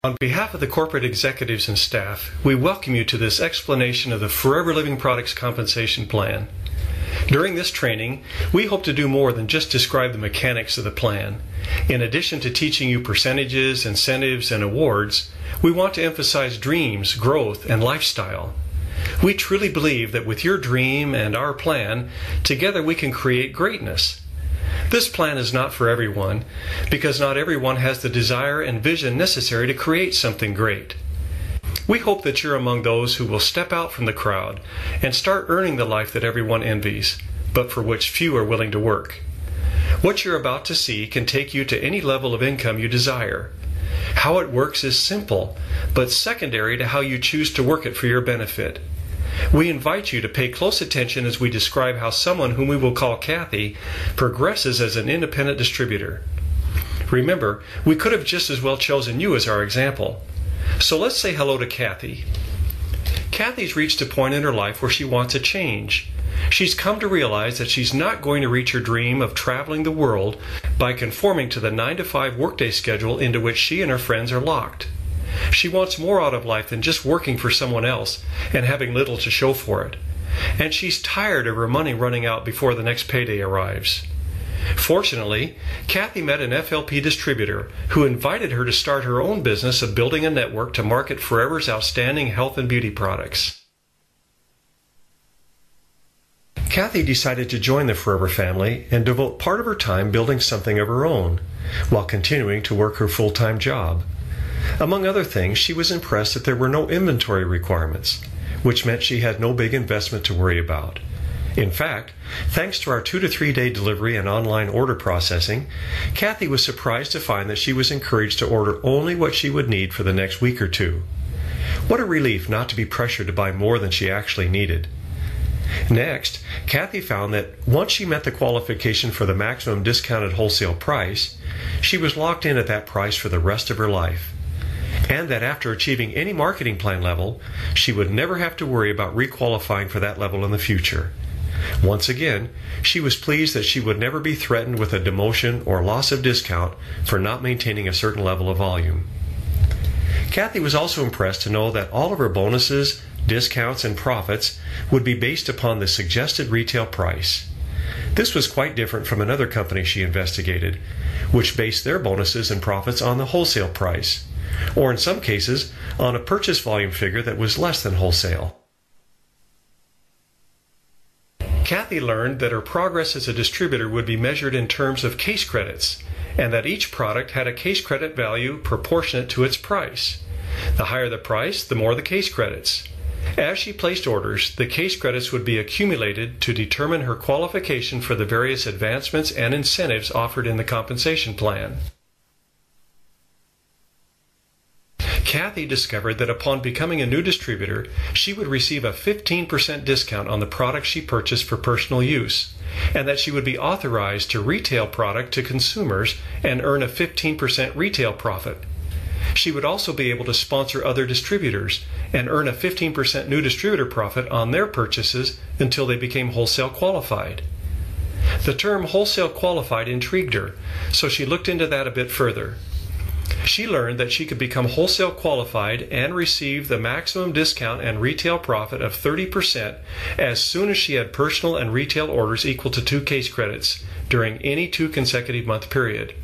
On behalf of the corporate executives and staff, we welcome you to this explanation of the Forever Living Products Compensation Plan. During this training, we hope to do more than just describe the mechanics of the plan. In addition to teaching you percentages, incentives, and awards, we want to emphasize dreams, growth, and lifestyle. We truly believe that with your dream and our plan, together we can create greatness. This plan is not for everyone, because not everyone has the desire and vision necessary to create something great. We hope that you're among those who will step out from the crowd and start earning the life that everyone envies, but for which few are willing to work. What you're about to see can take you to any level of income you desire. How it works is simple, but secondary to how you choose to work it for your benefit. We invite you to pay close attention as we describe how someone whom we will call Kathy progresses as an independent distributor. Remember, we could have just as well chosen you as our example. So let's say hello to Kathy. Kathy's reached a point in her life where she wants a change. She's come to realize that she's not going to reach her dream of traveling the world by conforming to the 9-to-5 workday schedule into which she and her friends are locked. She wants more out of life than just working for someone else and having little to show for it. And she's tired of her money running out before the next payday arrives. Fortunately, Kathy met an FLP distributor who invited her to start her own business of building a network to market Forever's outstanding health and beauty products. Kathy decided to join the Forever family and devote part of her time building something of her own, while continuing to work her full-time job. Among other things, she was impressed that there were no inventory requirements, which meant she had no big investment to worry about. In fact, thanks to our 2 to 3 day delivery and online order processing, Kathy was surprised to find that she was encouraged to order only what she would need for the next week or two. What a relief not to be pressured to buy more than she actually needed. Next, Kathy found that once she met the qualification for the maximum discounted wholesale price, she was locked in at that price for the rest of her life. And that after achieving any marketing plan level, she would never have to worry about requalifying for that level in the future. Once again, she was pleased that she would never be threatened with a demotion or loss of discount for not maintaining a certain level of volume. Kathy was also impressed to know that all of her bonuses, discounts, and profits would be based upon the suggested retail price. This was quite different from another company she investigated, which based their bonuses and profits on the wholesale price, or in some cases, on a purchase volume figure that was less than wholesale. Kathy learned that her progress as a distributor would be measured in terms of case credits, and that each product had a case credit value proportionate to its price. The higher the price, the more the case credits. As she placed orders, the case credits would be accumulated to determine her qualification for the various advancements and incentives offered in the compensation plan. Kathy discovered that upon becoming a new distributor, she would receive a 15% discount on the products she purchased for personal use, and that she would be authorized to retail product to consumers and earn a 15% retail profit. She would also be able to sponsor other distributors and earn a 15% new distributor profit on their purchases until they became wholesale qualified. The term wholesale qualified intrigued her, so she looked into that a bit further. She learned that she could become wholesale qualified and receive the maximum discount and retail profit of 30% as soon as she had personal and retail orders equal to 2 case credits during any 2 consecutive month period.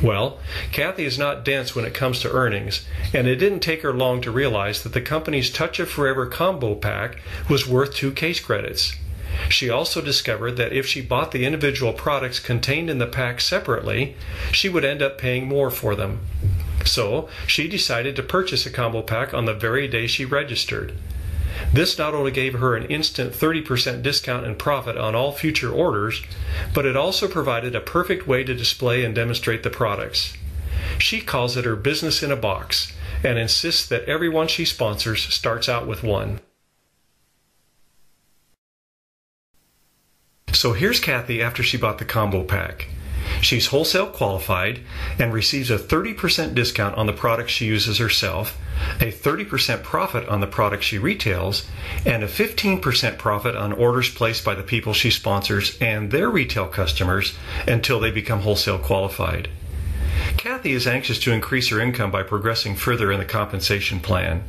Well, Kathy is not dense when it comes to earnings, and it didn't take her long to realize that the company's Touch of Forever combo pack was worth 2 case credits. She also discovered that if she bought the individual products contained in the pack separately, she would end up paying more for them. So, she decided to purchase a combo pack on the very day she registered. This not only gave her an instant 30% discount and profit on all future orders, but it also provided a perfect way to display and demonstrate the products. She calls it her business in a box and insists that everyone she sponsors starts out with one. So here's Kathy after she bought the combo pack. She's wholesale qualified and receives a 30% discount on the products she uses herself, a 30% profit on the products she retails, and a 15% profit on orders placed by the people she sponsors and their retail customers until they become wholesale qualified. Kathy is anxious to increase her income by progressing further in the compensation plan.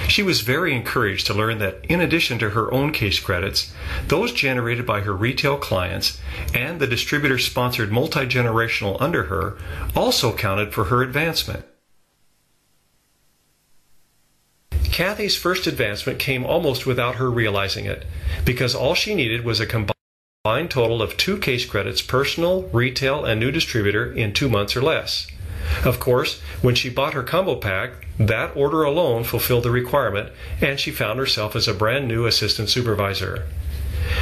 She was very encouraged to learn that in addition to her own case credits, those generated by her retail clients and the distributor-sponsored multi-generational under her also counted for her advancement. Kathy's first advancement came almost without her realizing it, because all she needed was a combined total of 2 case credits, personal, retail, and new distributor, in 2 months or less. Of course, when she bought her combo pack, that order alone fulfilled the requirement, and she found herself as a brand new assistant supervisor.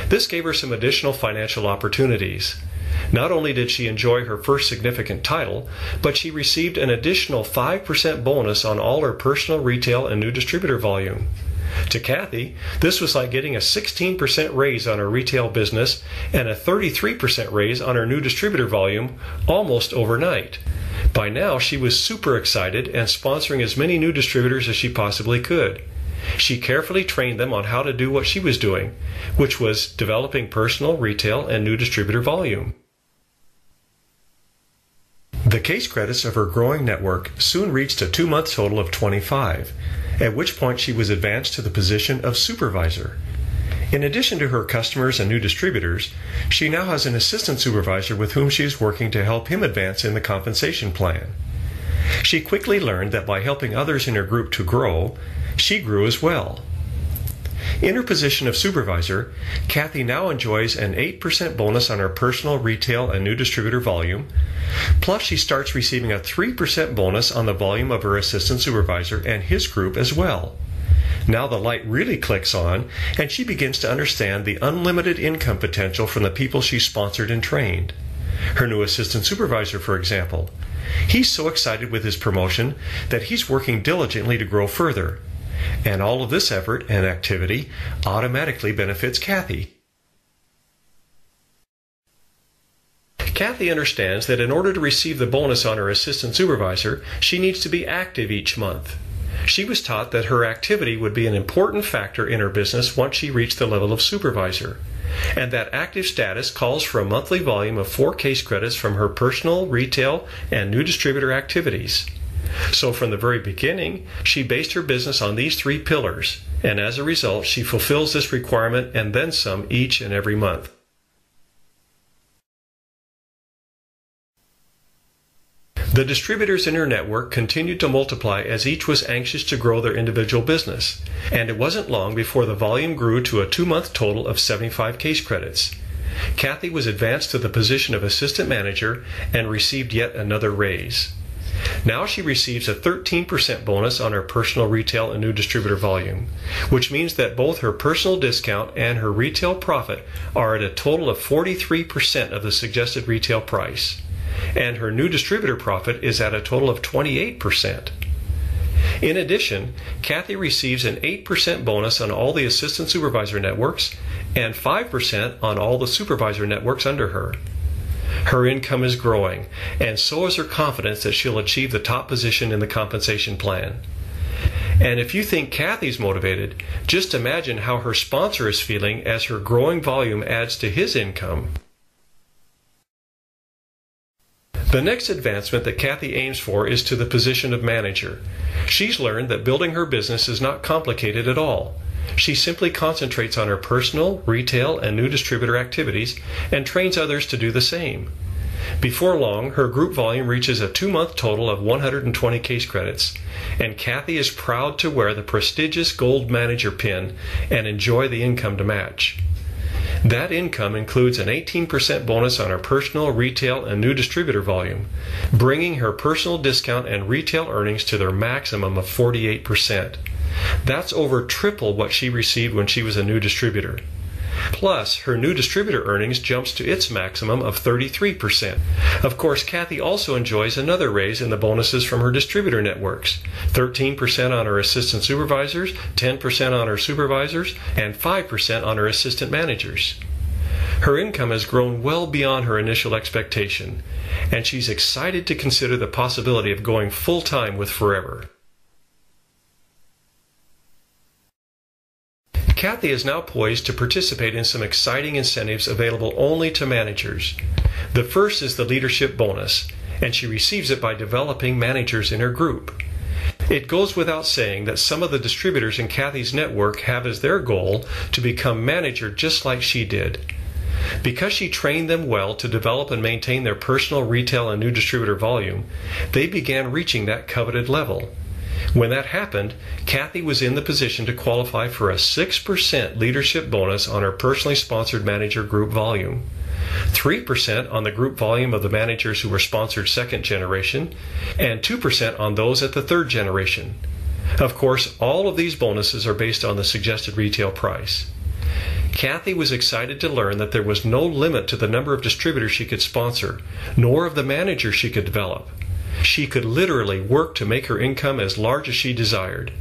This gave her some additional financial opportunities. Not only did she enjoy her first significant title, but she received an additional 5% bonus on all her personal, retail, and new distributor volume. To Kathy, this was like getting a 16% raise on her retail business and a 33% raise on her new distributor volume almost overnight. By now, she was super excited and sponsoring as many new distributors as she possibly could. She carefully trained them on how to do what she was doing, which was developing personal, retail, and new distributor volume. The case credits of her growing network soon reached a 2-month total of 25, at which point she was advanced to the position of supervisor. In addition to her customers and new distributors, she now has an assistant supervisor with whom she is working to help him advance in the compensation plan. She quickly learned that by helping others in her group to grow, she grew as well. In her position of supervisor, Kathy now enjoys an 8% bonus on her personal, retail, and new distributor volume, plus she starts receiving a 3% bonus on the volume of her assistant supervisor and his group as well. Now the light really clicks on, and she begins to understand the unlimited income potential from the people she sponsored and trained. Her new assistant supervisor, for example. He's so excited with his promotion that he's working diligently to grow further. And all of this effort and activity automatically benefits Kathy. Kathy understands that in order to receive the bonus on her assistant supervisor, she needs to be active each month. She was taught that her activity would be an important factor in her business once she reached the level of supervisor, and that active status calls for a monthly volume of 4 case credits from her personal, retail, and new distributor activities. So from the very beginning, she based her business on these 3 pillars, and as a result, she fulfills this requirement and then some each and every month. The distributors in her network continued to multiply as each was anxious to grow their individual business, and it wasn't long before the volume grew to a 2-month total of 75 case credits. Kathy was advanced to the position of assistant manager and received yet another raise. Now she receives a 13% bonus on her personal, retail, and new distributor volume, which means that both her personal discount and her retail profit are at a total of 43% of the suggested retail price, and her new distributor profit is at a total of 28%. In addition, Kathy receives an 8% bonus on all the assistant supervisor networks and 5% on all the supervisor networks under her. Her income is growing, and so is her confidence that she'll achieve the top position in the compensation plan. And if you think Kathy's motivated, just imagine how her sponsor is feeling as her growing volume adds to his income. The next advancement that Kathy aims for is to the position of manager. She's learned that building her business is not complicated at all. She simply concentrates on her personal, retail, and new distributor activities and trains others to do the same. Before long, her group volume reaches a 2-month total of 120 case credits, and Kathy is proud to wear the prestigious Gold Manager pin and enjoy the income to match. That income includes an 18% bonus on her personal, retail, and new distributor volume, bringing her personal discount and retail earnings to their maximum of 48%. That's over triple what she received when she was a new distributor. Plus, her new distributor earnings jumps to its maximum of 33%. Of course, Kathy also enjoys another raise in the bonuses from her distributor networks. 13% on her assistant supervisors, 10% on her supervisors, and 5% on her assistant managers. Her income has grown well beyond her initial expectation, and she's excited to consider the possibility of going full-time with Forever. Kathy is now poised to participate in some exciting incentives available only to managers. The first is the leadership bonus, and she receives it by developing managers in her group. It goes without saying that some of the distributors in Kathy's network have as their goal to become manager just like she did. Because she trained them well to develop and maintain their personal retail and new distributor volume, they began reaching that coveted level. When that happened, Kathy was in the position to qualify for a 6% leadership bonus on her personally sponsored manager group volume, 3% on the group volume of the managers who were sponsored second generation, and 2% on those at the third generation. Of course, all of these bonuses are based on the suggested retail price. Kathy was excited to learn that there was no limit to the number of distributors she could sponsor, nor of the managers she could develop. She could literally work to make her income as large as she desired.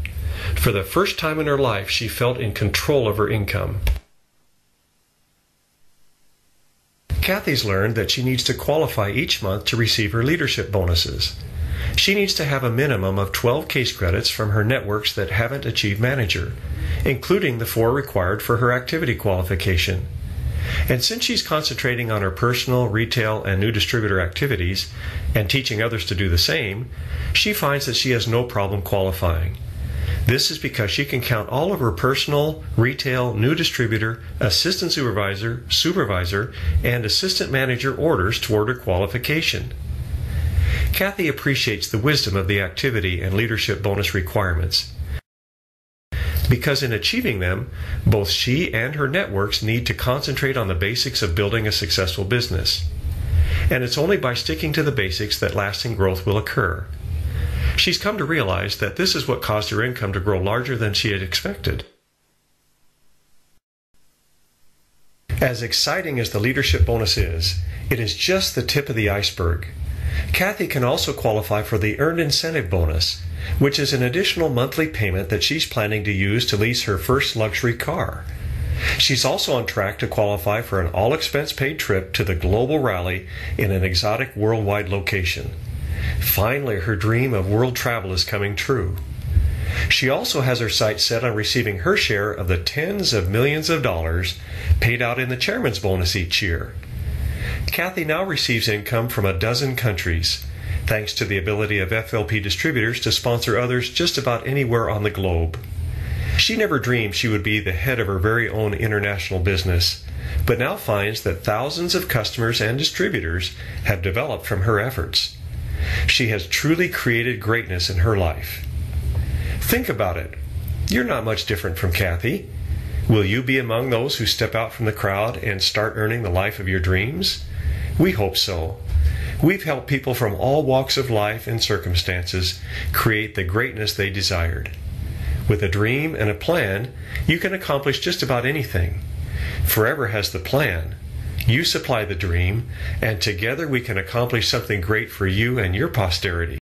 For the first time in her life, she felt in control of her income. Kathy's learned that she needs to qualify each month to receive her leadership bonuses. She needs to have a minimum of 12 case credits from her networks that haven't achieved manager, including the 4 required for her activity qualification. And since she's concentrating on her personal, retail, and new distributor activities, and teaching others to do the same, she finds that she has no problem qualifying. This is because she can count all of her personal, retail, new distributor, assistant supervisor, and assistant manager orders toward her qualification. Kathy appreciates the wisdom of the activity and leadership bonus requirements, because in achieving them, both she and her networks need to concentrate on the basics of building a successful business. And it's only by sticking to the basics that lasting growth will occur. She's come to realize that this is what caused her income to grow larger than she had expected. As exciting as the leadership bonus is, it is just the tip of the iceberg. Kathy can also qualify for the Earned Incentive Bonus, which is an additional monthly payment that she's planning to use to lease her first luxury car. She's also on track to qualify for an all-expense-paid trip to the global rally in an exotic worldwide location. Finally, her dream of world travel is coming true. She also has her sights set on receiving her share of the tens of millions of dollars paid out in the chairman's bonus each year. Kathy now receives income from a dozen countries, thanks to the ability of FLP distributors to sponsor others just about anywhere on the globe. She never dreamed she would be the head of her very own international business, but now finds that thousands of customers and distributors have developed from her efforts. She has truly created greatness in her life. Think about it. You're not much different from Kathy. Will you be among those who step out from the crowd and start earning the life of your dreams? We hope so. We've helped people from all walks of life and circumstances create the greatness they desired. With a dream and a plan, you can accomplish just about anything. Forever has the plan. You supply the dream, and together we can accomplish something great for you and your posterity.